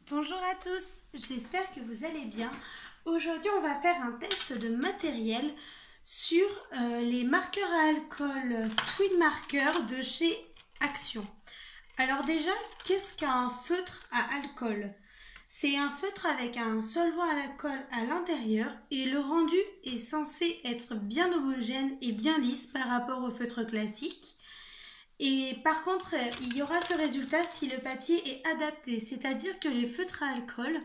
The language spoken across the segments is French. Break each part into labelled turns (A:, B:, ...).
A: Bonjour à tous, j'espère que vous allez bien. Aujourd'hui, on va faire un test de matériel sur les marqueurs à alcool Twin Marker de chez Action. Alors déjà, qu'est-ce qu'un feutre à alcool? C'est un feutre avec un solvant à alcool à l'intérieur et le rendu est censé être bien homogène et bien lisse par rapport au feutre classique. Et par contre, il y aura ce résultat si le papier est adapté, c'est-à-dire que les feutres à alcool,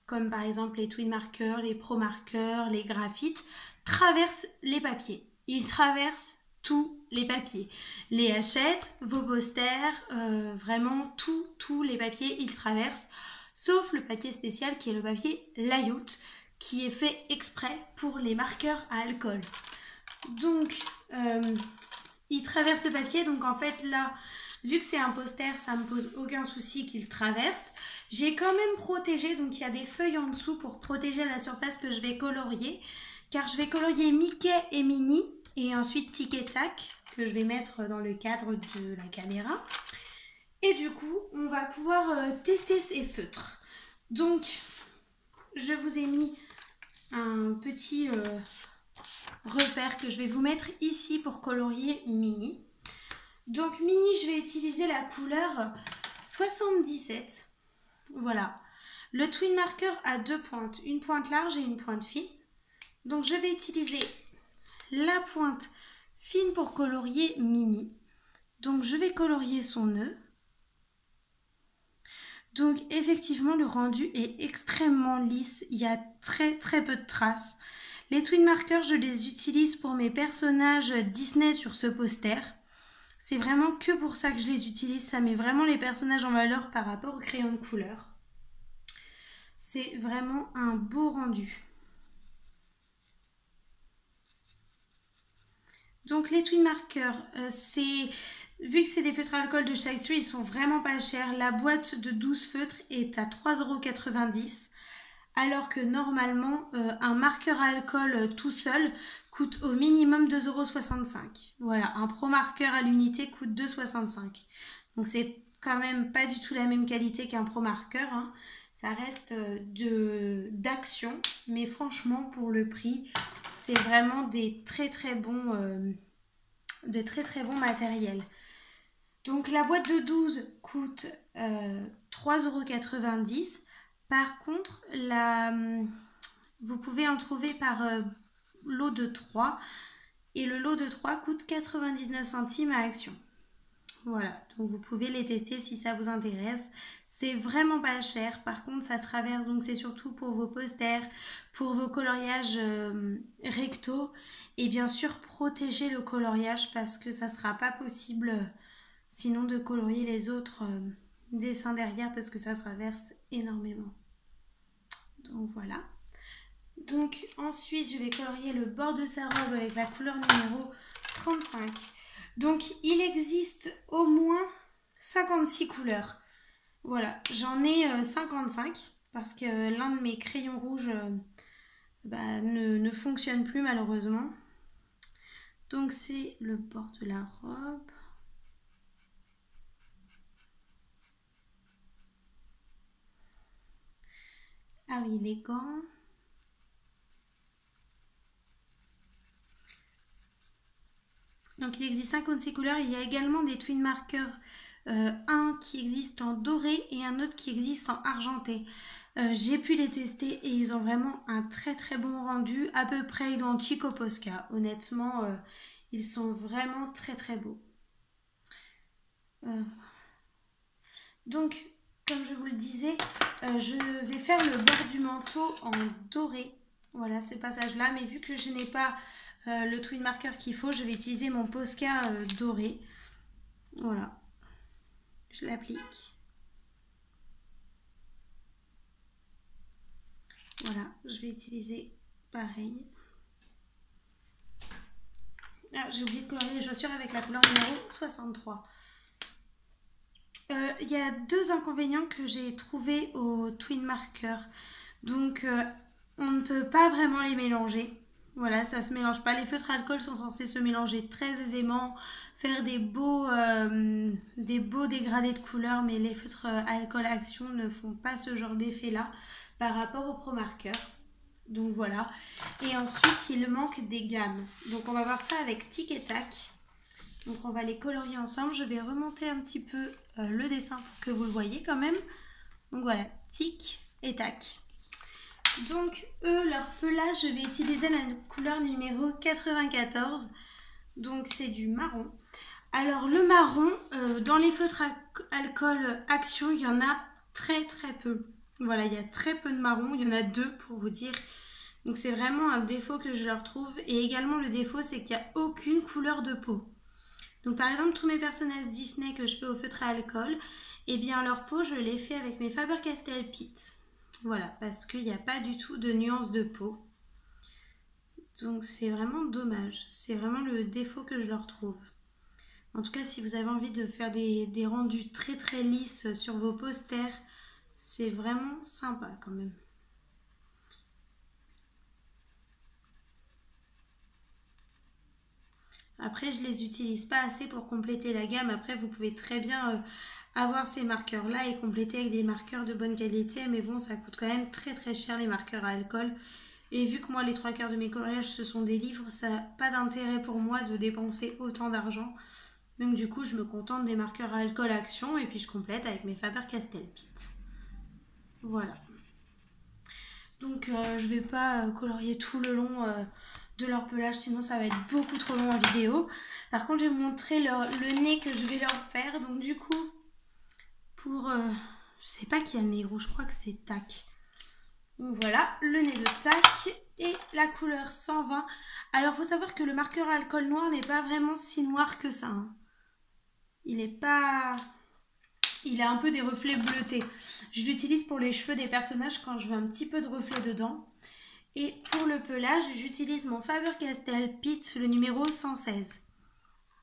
A: comme par exemple les Twin Markers, les Pro Markers, les graphites, traversent les papiers. Ils traversent tous les papiers. Les hachettes, vos posters, vraiment tous les papiers, ils traversent, sauf le papier spécial qui est le papier layout, qui est fait exprès pour les marqueurs à alcool. Donc, il traverse le papier, donc en fait là, vu que c'est un poster, ça me pose aucun souci qu'il traverse. J'ai quand même protégé, donc il y a des feuilles en dessous pour protéger la surface que je vais colorier, car je vais colorier Mickey et Minnie, et ensuite Tic et Tac, que je vais mettre dans le cadre de la caméra. Et du coup, on va pouvoir tester ces feutres. Donc, je vous ai mis un petit repère que je vais vous mettre ici pour colorier Minnie. Donc Minnie, je vais utiliser la couleur 77. Voilà. Le Twin Marker a deux pointes, une pointe large et une pointe fine. Donc je vais utiliser la pointe fine pour colorier Minnie. Donc je vais colorier son nœud. Donc effectivement, le rendu est extrêmement lisse. Il y a très peu de traces. Les Twin Markers, je les utilise pour mes personnages Disney sur ce poster. C'est vraiment que pour ça que je les utilise. Ça met vraiment les personnages en valeur par rapport au crayon de couleur. C'est vraiment un beau rendu. Donc les Twin Markers, vu que c'est des feutres à alcool de chez Action, ils sont vraiment pas chers. La boîte de 12 feutres est à 3,90 €. Alors que normalement, un marqueur à alcool tout seul coûte au minimum 2,65 €. Voilà, un Pro Marker à l'unité coûte 2,65 €. Donc c'est quand même pas du tout la même qualité qu'un Pro Marker, hein. Ça reste d'Action, mais franchement pour le prix, c'est vraiment des très bons matériels. Donc la boîte de 12 coûte 3,90 €. Par contre, vous pouvez en trouver par lot de 3. Et le lot de 3 coûte 99 centimes à Action. Voilà, donc vous pouvez les tester si ça vous intéresse. C'est vraiment pas cher. Par contre, ça traverse, donc c'est surtout pour vos posters, pour vos coloriages recto. Et bien sûr, protégez le coloriage parce que ça sera pas possible sinon de colorier les autres dessins derrière parce que ça traverse énormément. Donc voilà. Donc ensuite je vais colorier le bord de sa robe avec la couleur numéro 35. Donc il existe au moins 56 couleurs. Voilà, j'en ai 55 parce que l'un de mes crayons rouges ne fonctionne plus malheureusement. Donc c'est le bord de la robe. Ah oui, les gants. Donc il existe 56 couleurs. Il y a également des Twin Markers. Un qui existe en doré et un autre qui existe en argenté. J'ai pu les tester et ils ont vraiment un très bon rendu, à peu près identique au Posca. Honnêtement, ils sont vraiment très beaux. Donc, comme je vous le disais, je vais faire le bord du manteau en doré. Voilà, ces passages-là. Mais vu que je n'ai pas le Twin Marker qu'il faut, je vais utiliser mon Posca doré. Voilà. Je l'applique. Voilà, je vais utiliser pareil. Ah, j'ai oublié de colorier les chaussures avec la couleur numéro 63. Il y a deux inconvénients que j'ai trouvés au Twin Marker. Donc, on ne peut pas vraiment les mélanger. Voilà, ça se mélange pas. Les feutres à alcool sont censés se mélanger très aisément, faire des beaux dégradés de couleurs, mais les feutres à alcool Action ne font pas ce genre d'effet-là par rapport aux Pro Marker. Donc voilà. Et ensuite, il manque des gammes. Donc on va voir ça avec Tic et Tac. Donc on va les colorier ensemble. Je vais remonter un petit peu le dessin pour que vous le voyez quand même. Donc voilà, Tic et Tac. Donc eux, leur pelage, je vais utiliser la couleur numéro 94. Donc c'est du marron. Alors le marron, dans les feutres à alcool Action, il y en a très peu. Voilà, il y a très peu de marron. Il y en a 2 pour vous dire. Donc c'est vraiment un défaut que je leur trouve. Et également le défaut, c'est qu'il n'y a aucune couleur de peau. Donc par exemple, tous mes personnages Disney que je fais au feutre à alcool, eh bien leur peau, je l'ai fait avec mes Faber-Castell Pitt. Voilà, parce qu'il n'y a pas du tout de nuance de peau. Donc c'est vraiment dommage. C'est vraiment le défaut que je leur trouve. En tout cas, si vous avez envie de faire des rendus très lisses sur vos posters, c'est vraiment sympa quand même. Après, je les utilise pas assez pour compléter la gamme. Après, vous pouvez très bien avoir ces marqueurs-là et compléter avec des marqueurs de bonne qualité. Mais bon, ça coûte quand même très cher les marqueurs à alcool. Et vu que moi, les 3/4 de mes coloriages, ce sont des livres, ça n'a pas d'intérêt pour moi de dépenser autant d'argent. Donc du coup, je me contente des marqueurs à alcool Action et puis je complète avec mes Faber-Castell Pitt. Voilà. Donc je vais pas colorier tout le long de leur pelage, sinon ça va être beaucoup trop long en vidéo. Par contre, je vais vous montrer le nez que je vais leur faire. Donc du coup, pour... je sais pas qui a le nez gros, je crois que c'est Tac. Donc voilà, le nez de Tac et la couleur 120. Alors, il faut savoir que le marqueur à alcool noir n'est pas vraiment si noir que ça. Hein. Il est pas... Il a un peu des reflets bleutés. Je l'utilise pour les cheveux des personnages quand je veux un petit peu de reflets dedans. Et pour le pelage, j'utilise mon Faber-Castell Pitt, le numéro 116,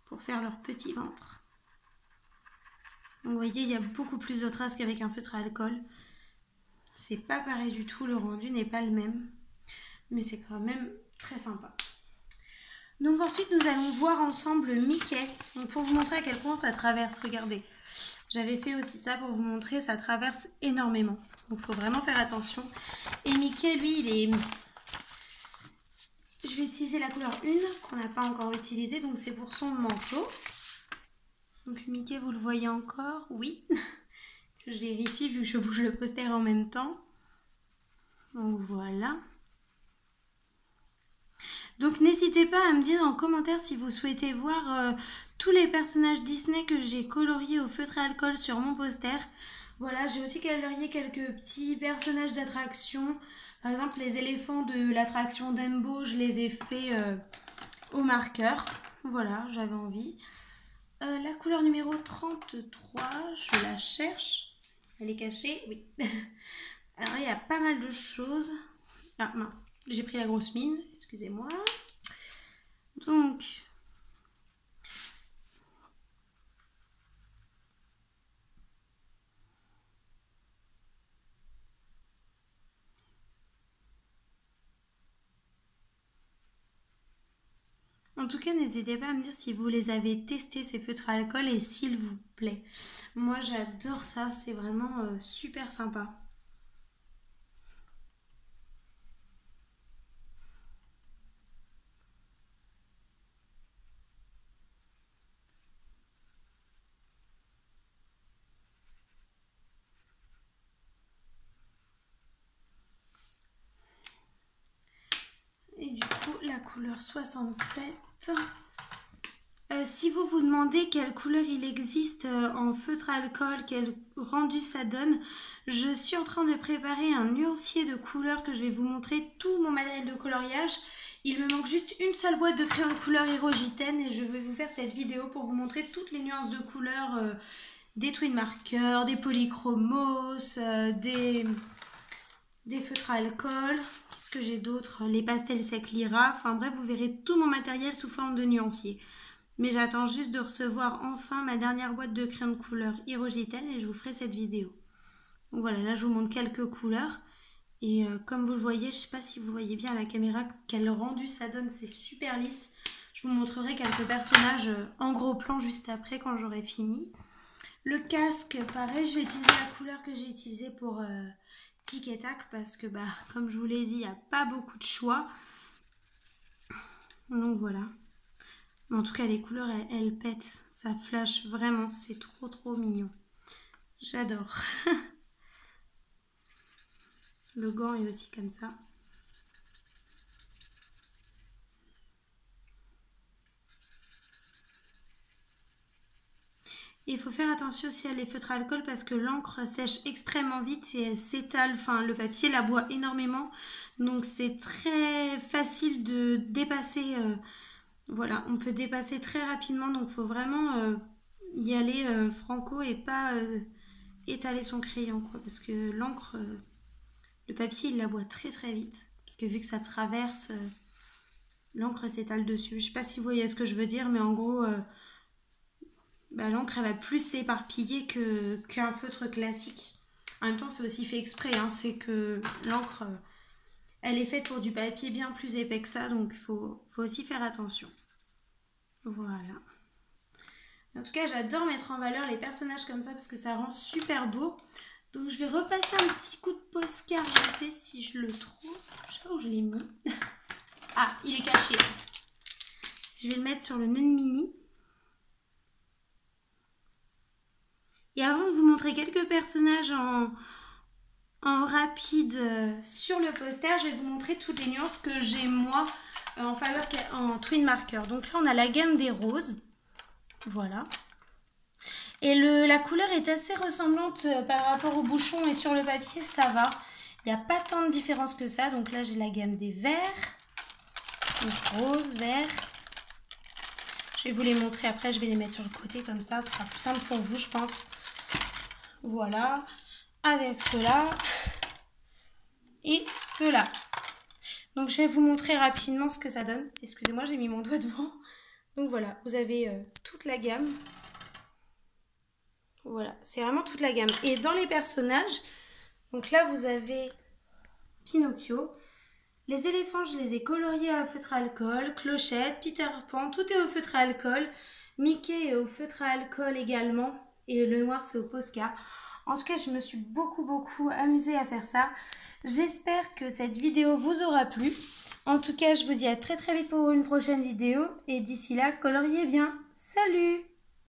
A: pour faire leur petit ventre. Donc, vous voyez, il y a beaucoup plus de traces qu'avec un feutre à alcool. C'est pas pareil du tout, le rendu n'est pas le même. Mais c'est quand même très sympa. Donc ensuite, nous allons voir ensemble Mickey. Donc pour vous montrer à quel point ça traverse, regardez. J'avais fait aussi ça pour vous montrer, ça traverse énormément. Donc il faut vraiment faire attention. Et Mickey, lui, il est... Je vais utiliser la couleur 1 qu'on n'a pas encore utilisée, donc c'est pour son manteau. Donc Mickey, vous le voyez encore? Oui. Je vérifie vu que je bouge le poster en même temps. Donc voilà. Donc n'hésitez pas à me dire en commentaire si vous souhaitez voir tous les personnages Disney que j'ai coloriés au feutre à alcool sur mon poster. Voilà, j'ai aussi colorié quelques petits personnages d'attraction. Par exemple, les éléphants de l'attraction Dumbo, je les ai fait au marqueur. Voilà, j'avais envie. La couleur numéro 33, je la cherche. Elle est cachée, oui. Alors, il y a pas mal de choses. Ah mince, j'ai pris la grosse mine, excusez-moi. Donc, en tout cas, n'hésitez pas à me dire si vous les avez testés, ces feutres à alcool, et s'il vous plaît. Moi, j'adore ça, c'est vraiment super sympa. Et du coup, la couleur 67. Si vous vous demandez quelle couleur il existe en feutre à alcool, quel rendu ça donne, je suis en train de préparer un nuancier de couleurs que je vais vous montrer tout mon matériel de coloriage. Il me manque juste une seule boîte de crayons de couleur Hyrogitane et je vais vous faire cette vidéo pour vous montrer toutes les nuances de couleurs des twin markers, des polychromos, des feutres à alcool. Qu'est-ce que j'ai d'autre? Les pastels secs Lyra. Enfin bref, vous verrez tout mon matériel sous forme de nuancier. Mais j'attends juste de recevoir enfin ma dernière boîte de crayons de couleur Hyrogitane et je vous ferai cette vidéo. Donc voilà, là je vous montre quelques couleurs. Et comme vous le voyez, je ne sais pas si vous voyez bien à la caméra quel rendu ça donne, c'est super lisse. Je vous montrerai quelques personnages en gros plan juste après quand j'aurai fini. Le casque, pareil, je vais utiliser la couleur que j'ai utilisée pour Tic et Tac parce que, comme je vous l'ai dit, il n'y a pas beaucoup de choix. Donc voilà. Mais en tout cas, les couleurs, elles pètent. Ça flash vraiment, c'est trop mignon. J'adore. Le gant est aussi comme ça. Il faut faire attention aussi à les feutres à alcool parce que l'encre sèche extrêmement vite et elle s'étale. Enfin, le papier la boit énormément. Donc, c'est très facile de dépasser. Voilà, on peut dépasser très rapidement. Donc, il faut vraiment y aller franco et pas étaler son crayon, quoi. Parce que l'encre, le papier, il la boit très vite. Parce que vu que ça traverse, l'encre s'étale dessus. Je ne sais pas si vous voyez ce que je veux dire, mais en gros... l'encre elle va plus s'éparpiller qu'un feutre classique. En même temps, c'est aussi fait exprès, hein, c'est que l'encre, elle est faite pour du papier bien plus épais que ça, donc il faut aussi faire attention. Voilà. En tout cas, j'adore mettre en valeur les personnages comme ça parce que ça rend super beau. Donc je vais repasser un petit coup de Posca jeté si je le trouve. Je sais pas où je l'ai mis. Ah, il est caché. Je vais le mettre sur le None Mini. Et avant de vous montrer quelques personnages en rapide sur le poster, je vais vous montrer toutes les nuances que j'ai moi en twin marker. Donc là, on a la gamme des roses. Voilà. Et la couleur est assez ressemblante par rapport au bouchon et sur le papier, ça va. Il n'y a pas tant de différence que ça. Donc là, j'ai la gamme des verts. Donc rose, vert. Je vais vous les montrer après. Je vais les mettre sur le côté comme ça. Ce sera plus simple pour vous, je pense. Voilà. Avec cela. Et cela. Donc je vais vous montrer rapidement ce que ça donne. Excusez-moi, j'ai mis mon doigt devant. Donc voilà, vous avez toute la gamme. Voilà, c'est vraiment toute la gamme. Et dans les personnages, donc là vous avez Pinocchio. Les éléphants, je les ai coloriés à feutre à alcool. Clochette, Peter Pan, tout est au feutre à alcool. Mickey est au feutre à alcool également. Et le noir, c'est au Posca. En tout cas, je me suis beaucoup amusée à faire ça. J'espère que cette vidéo vous aura plu. En tout cas, je vous dis à très vite pour une prochaine vidéo. Et d'ici là, coloriez bien. Salut!